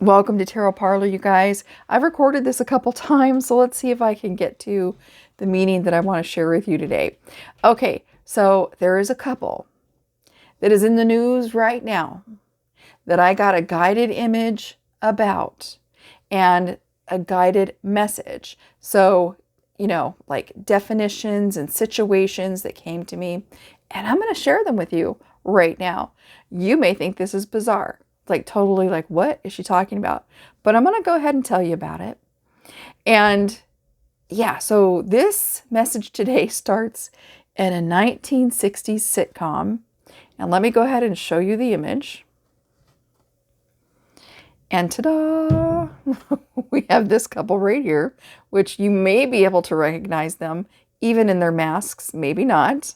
Welcome to Tarot Parlor, you guys. I've recorded this a couple times, so let's see if I can get to the meaning that I want to share with you today. Okay, so there is a couple that is in the news right now that I got a guided image about and a guided message. So, like definitions and situations that came to me, and I'm going to share them with you right now. You may think this is bizarre. Like totally like, what is she talking about? But I'm going to go ahead and tell you about it. And yeah, so this message today starts in a 1960s sitcom. And let me go ahead and show you the image. And ta-da! We have this couple right here, which you may be able to recognize them even in their masks, maybe not.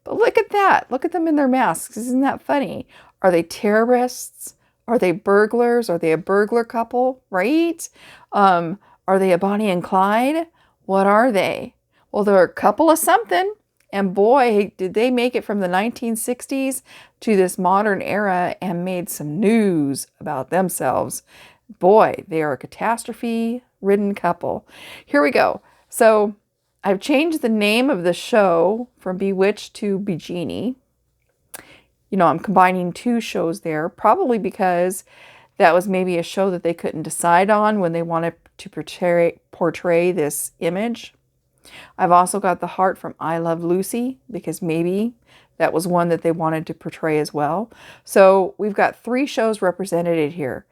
But look at that. Look at them in their masks. Isn't that funny? Are they terrorists? Are they burglars? Are they a burglar couple, right? Are they a Bonnie and Clyde? What are they? Well, they're a couple of something. And boy, did they make it from the 1960s to this modern era and made some news about themselves. Boy, they are a catastrophe-ridden couple. Here we go. So I've changed the name of the show from Bewitched to Begenie. I'm combining two shows there, probably because that was maybe a show that they couldn't decide on when they wanted to portray this image. I've also got the heart from I Love Lucy, because maybe that was one that they wanted to portray as well. So we've got three shows represented here: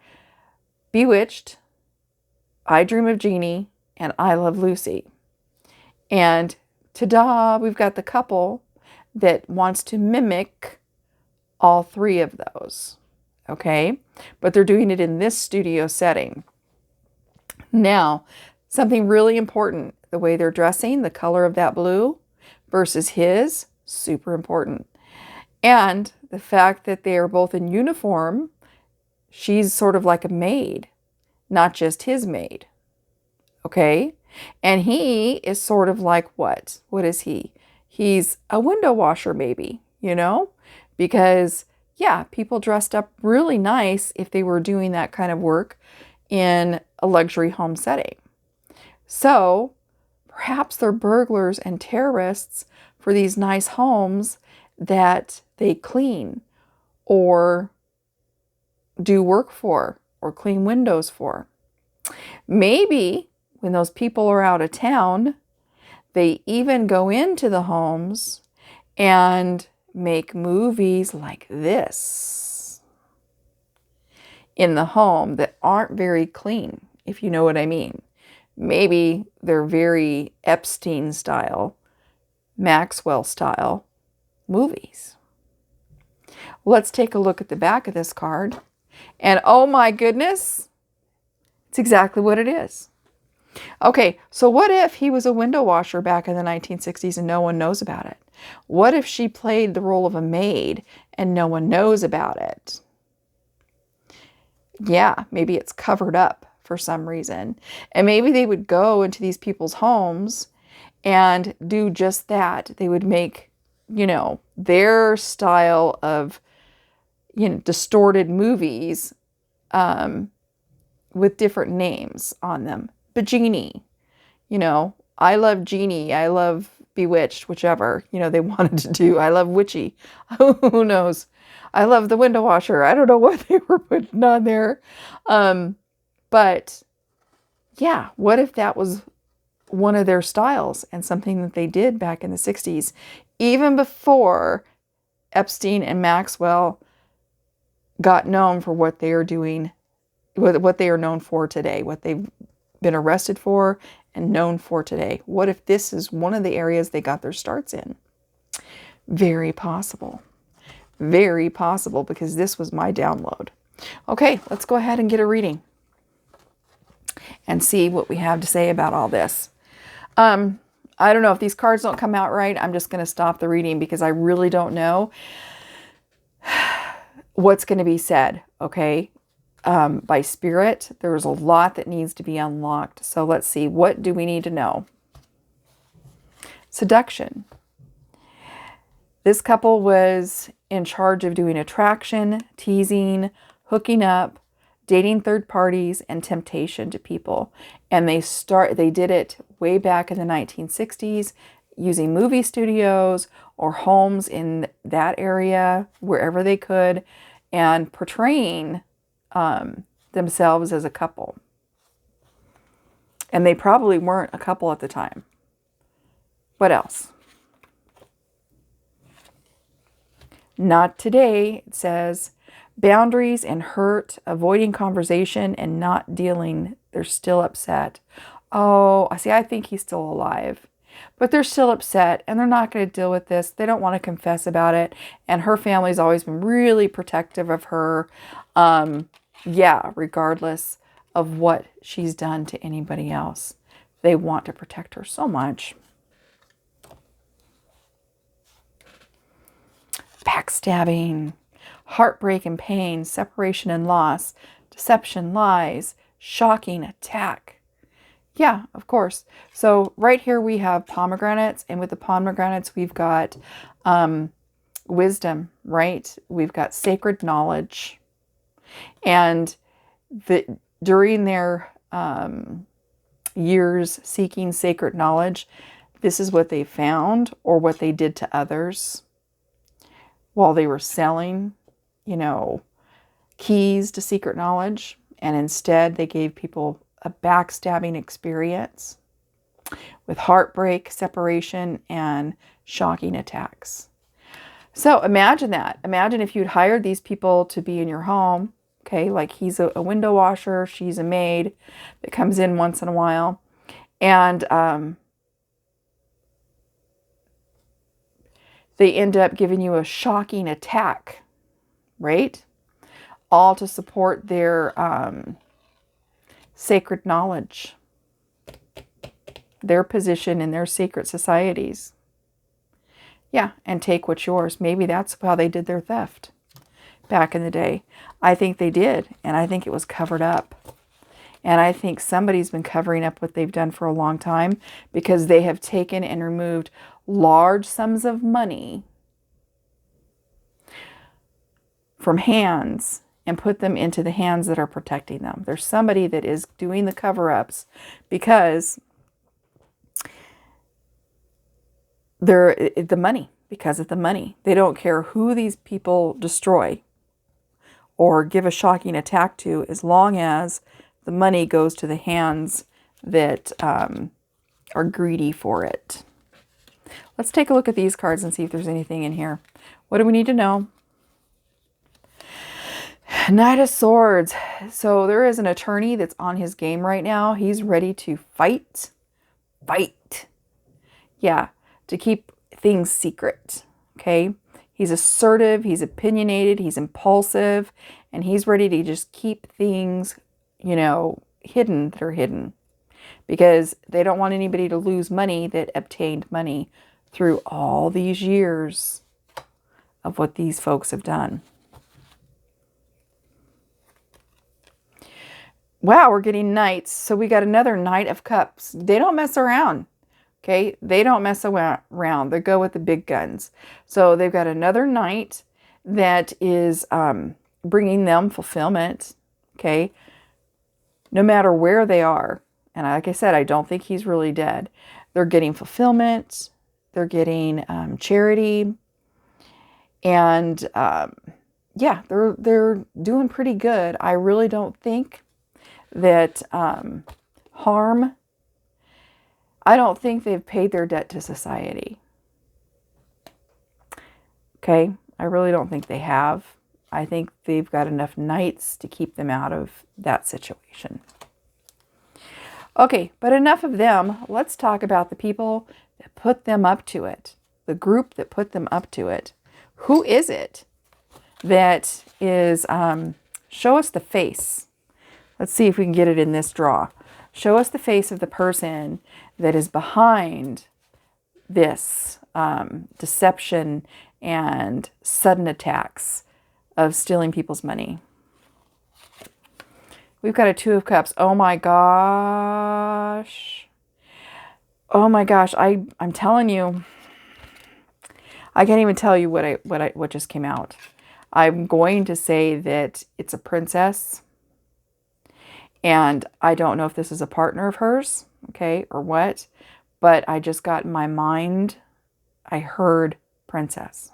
Bewitched, I Dream of Jeannie, and I Love Lucy. And ta-da, we've got the couple that wants to mimic all three of those. Okay? But they're doing it in this studio setting. Now, something really important, the way they're dressing, the color of that blue versus his, super important. And the fact that they are both in uniform, she's sort of like a maid, not just his maid. Okay? And he is sort of like what? What is he? He's a window washer maybe, Because, yeah, people dressed up really nice if they were doing that kind of work in a luxury home setting. So perhaps they're burglars and terrorists for these nice homes that they clean or do work for or clean windows for. Maybe when those people are out of town, they even go into the homes and make movies like this in the home that aren't very clean, if you know what I mean. Maybe they're very Epstein style, Maxwell style movies. Let's take a look at the back of this card. And oh my goodness, it's exactly what it is. Okay, so what if he was a window washer back in the 1960s and no one knows about it? What if she played the role of a maid and no one knows about it? Yeah, maybe it's covered up for some reason. And maybe they would go into these people's homes and do just that. They would make, their style of, distorted movies with different names on them. Begenie, I Love Jeannie, I Love Bewitched, whichever, they wanted to do. I Love Witchy. Who knows? I Love the Window Washer. I don't know what they were putting on there. But yeah, what if that was one of their styles and something that they did back in the 60s, even before Epstein and Maxwell got known for what they are doing, what they are known for today, what they've been arrested for and known for today. What if this is one of the areas they got their starts in? Very possible. Very possible, because this was my download. Okay, let's go ahead and get a reading and see what we have to say about all this. I don't know if these cards don't come out right. I'm just going to stop the reading because I really don't know what's going to be said. Okay. By spirit, there's a lot that needs to be unlocked. So let's see. What do we need to know? Seduction. This couple was in charge of doing attraction, teasing, hooking up, dating third parties and temptation to people. And they did it way back in the 1960s using movie studios or homes in that area, wherever they could, and portraying themselves as a couple. And they probably weren't a couple at the time. What else? Not today, it says. Boundaries and hurt, avoiding conversation and not dealing. They're still upset. Oh, I see. I think he's still alive. But they're still upset and they're not going to deal with this. They don't want to confess about it. And her family's always been really protective of her. Yeah, regardless of what she's done to anybody else. They want to protect her so much. Backstabbing, heartbreak and pain, separation and loss, deception, lies, shocking attack. Yeah, of course. So right here we have pomegranates, and with the pomegranates we've got wisdom, right? We've got sacred knowledge. And during their years seeking sacred knowledge, this is what they found or what they did to others while they were selling, keys to secret knowledge. And instead they gave people a backstabbing experience with heartbreak, separation, and shocking attacks. So imagine that. Imagine if you'd hired these people to be in your home. Okay, like he's a window washer, she's a maid that comes in once in a while. And they end up giving you a shocking attack, right? All to support their sacred knowledge, their position in their secret societies. Yeah, and take what's yours. Maybe that's how they did their theft back in the day. I think they did, and I think it was covered up. And I think somebody's been covering up what they've done for a long time, because they have taken and removed large sums of money from hands and put them into the hands that are protecting them. There's somebody that is doing the cover-ups because the money. Because of the money. They don't care who these people destroy or give a shocking attack to, as long as the money goes to the hands that are greedy for it. Let's take a look at these cards and see if there's anything in here. What do we need to know? Knight of Swords. So there is an attorney that's on his game right now. He's ready to fight. Fight. Yeah, to keep things secret. Okay? He's assertive, he's opinionated, he's impulsive, and he's ready to just keep things, hidden that are hidden. Because they don't want anybody to lose money that obtained money through all these years of what these folks have done. Wow, we're getting knights. So we got another Knight of Cups. They don't mess around. Okay, they don't mess around. They go with the big guns. So they've got another knight that is bringing them fulfillment. Okay, no matter where they are. And like I said, I don't think he's really dead. They're getting fulfillment. They're getting charity. And yeah, they're doing pretty good. I really don't think that harm. I don't think they've paid their debt to society. Okay? I really don't think they have. I think they've got enough knights to keep them out of that situation. Okay, but enough of them. Let's talk about the people that put them up to it. The group that put them up to it. Who is it that is, show us the face. Let's see if we can get it in this draw. Show us the face of the person that is behind this deception and sudden attacks of stealing people's money. We've got a Two of Cups. Oh my gosh. Oh my gosh. I'm telling you. I can't even tell you what just came out. I'm going to say that it's a princess. And I don't know if this is a partner of hers, okay, or what, but I just got in my mind, I heard princess.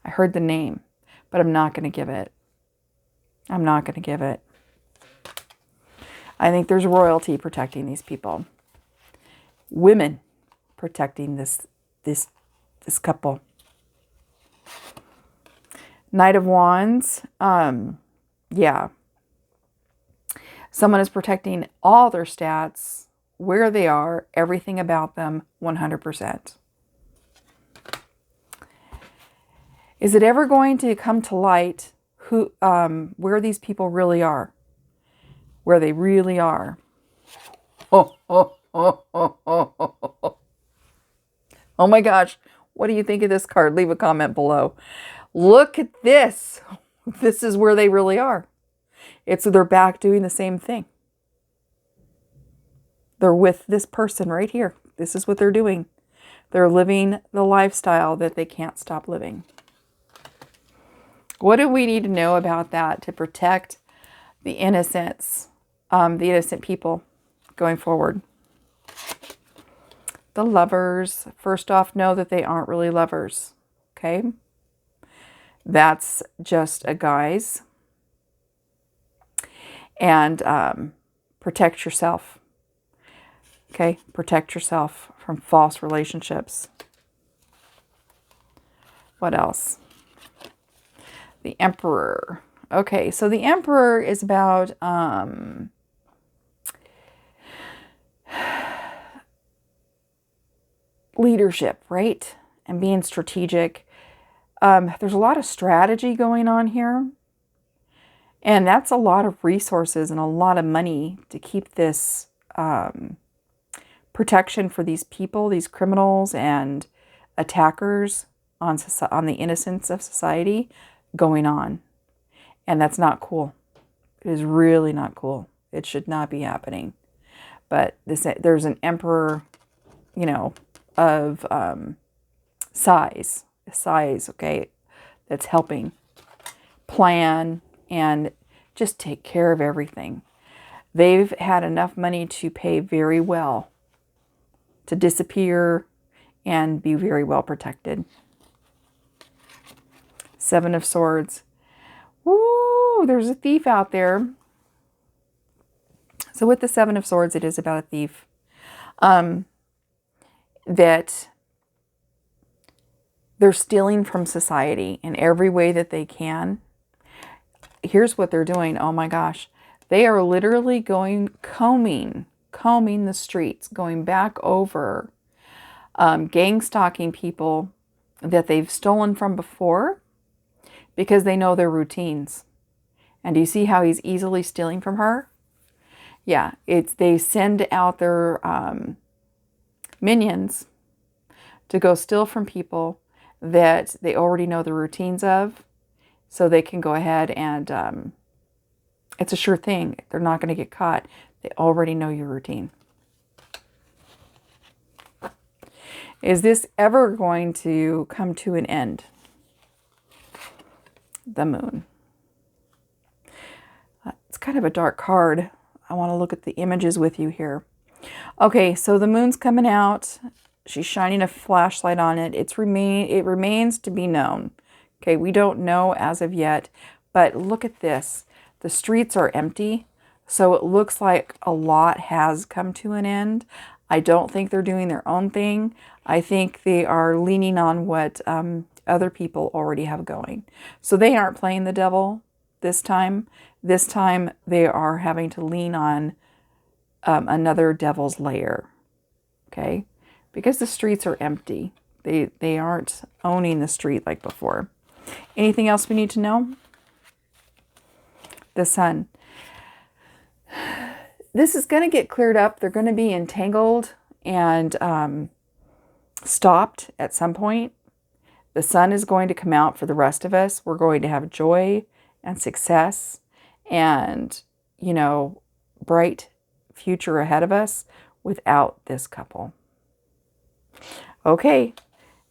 I heard the name, but I'm not going to give it. I'm not going to give it. I think there's royalty protecting these people. Women protecting this couple. Knight of Wands. Yeah. Someone is protecting all their stats, where they are, everything about them, 100%. Is it ever going to come to light who, where these people really are? Where they really are? Oh, oh, oh, oh, oh, oh, oh. Oh my gosh. What do you think of this card? Leave a comment below. Look at this. This is where they really are. They're back doing the same thing. They're with this person right here. This is what they're doing. They're living the lifestyle that they can't stop living. What do we need to know about that to protect the innocents, the innocent people going forward? The Lovers. First off, know that they aren't really lovers. Okay? That's just a guise. And protect yourself. Okay? Protect yourself from false relationships. What else? The Emperor. Okay, so the Emperor is about leadership, right? And being strategic. There's a lot of strategy going on here. And that's a lot of resources and a lot of money to keep this protection for these people, these criminals and attackers on the innocence of society going on. And that's not cool. It is really not cool. It should not be happening. But there's an emperor, you know, of size, okay, that's helping plan and just take care of everything. They've had enough money to pay very well to disappear and be very well protected. Seven of Swords. Woo, there's a thief out there. So with the Seven of Swords, it is about a thief. That they're stealing from society in every way that they can. Here's what they're doing. Oh my gosh. They are literally combing the streets, going back over, gang stalking people that they've stolen from before because they know their routines. And do you see how he's easily stealing from her? Yeah, they send out their minions to go steal from people that they already know the routines of, so they can go ahead and it's a sure thing. They're not going to get caught. They already know your routine. Is this ever going to come to an end? The Moon. It's kind of a dark card. I want to look at the images with you here. Okay, so the moon's coming out. She's shining a flashlight on it. It remains to be known. Okay, we don't know as of yet, but look at this. The streets are empty, so it looks like a lot has come to an end. I don't think they're doing their own thing. I think they are leaning on what other people already have going. So they aren't playing the devil this time. This time they are having to lean on another devil's lair. Okay? Because the streets are empty. They aren't owning the street like before. Anything else we need to know? The Sun. This is going to get cleared up. They're going to be entangled and stopped at some point. The sun is going to come out for the rest of us. We're going to have joy and success and, you know, bright future ahead of us without this couple. Okay,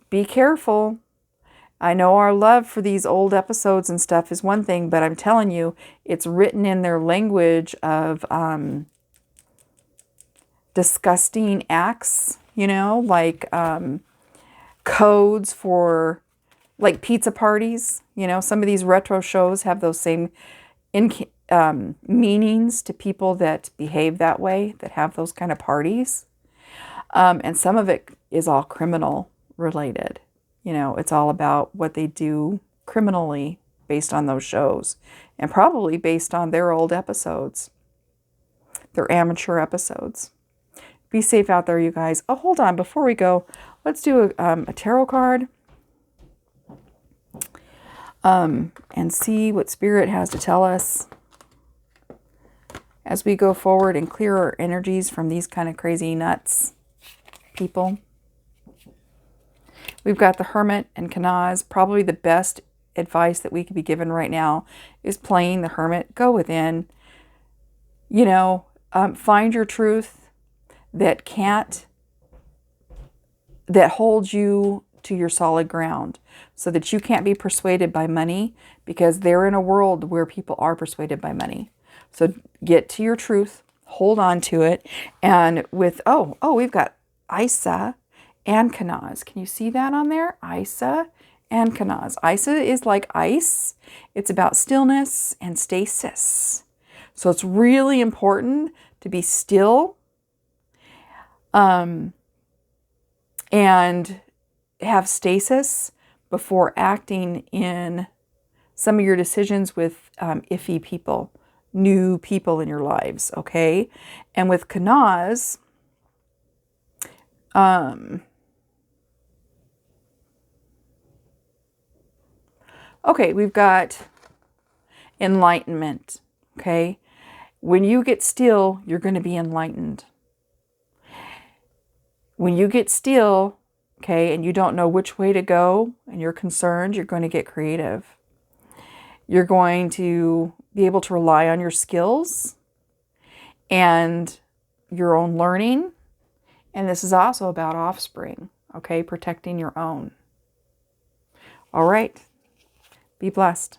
be careful. I know our love for these old episodes and stuff is one thing, but I'm telling you, it's written in their language of disgusting acts, you know, like codes for like pizza parties. You know, some of these retro shows have those same meanings to people that behave that way, that have those kind of parties. And some of it is all criminal related. You know, it's all about what they do criminally based on those shows, and probably based on their old episodes, their amateur episodes. Be safe out there, you guys. Oh, hold on. Before we go, let's do a tarot card and see what Spirit has to tell us as we go forward and clear our energies from these kind of crazy nuts people. We've got the Hermit and Kanaz. Probably the best advice that we could be given right now is playing the Hermit. Go within. You know, find your truth that holds you to your solid ground, so that you can't be persuaded by money, because they're in a world where people are persuaded by money. So get to your truth, hold on to it. And with, we've got Isa and Kanaz. Can you see that on there? Isa and Kanaz. Isa is like ice. It's about stillness and stasis. So it's really important to be still and have stasis before acting in some of your decisions with iffy people, new people in your lives, okay? And with Kanaz, okay, we've got enlightenment, okay? When you get still, you're going to be enlightened. When you get still, okay, and you don't know which way to go and you're concerned, you're going to get creative. You're going to be able to rely on your skills and your own learning. And this is also about offspring, okay, protecting your own. All right. Be blessed.